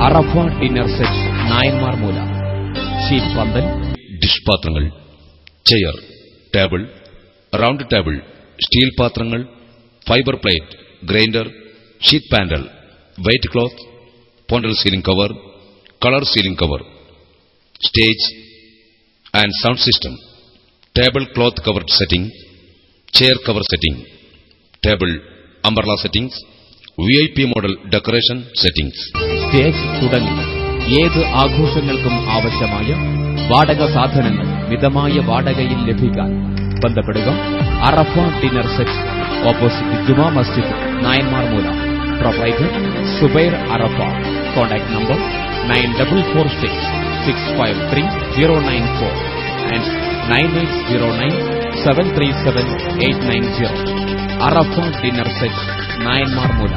അറഫ dinner set Nayanmar മൂല. Sheet pandal, dish പാത്രങ്ങൾ, chair, table, round table, steel പാത്രങ്ങൾ, fibre plate, grinder, sheet panel, white cloth, പോണ്ടൽ ceiling cover, colour ceiling cover, stage and sound system, table cloth cover setting, chair cover setting, table umbrella settings, VIP model decoration settings, stage തുടങ്ങി ഏത് ആഘോഷങ്ങൾക്കും ആവശ്യമായ വാടക സാധനങ്ങൾ മിതമായ വാടകയിൽ ലഭിക്കാൻ ബന്ധപ്പെടുക. Arafa dinner set, opposite Juma Masjid, Nayanmar Moola. Proprietor Zubair Arafa. Contact number 9446653094 and 9809737890. Arafa dinner set, Nayanmar മൂല.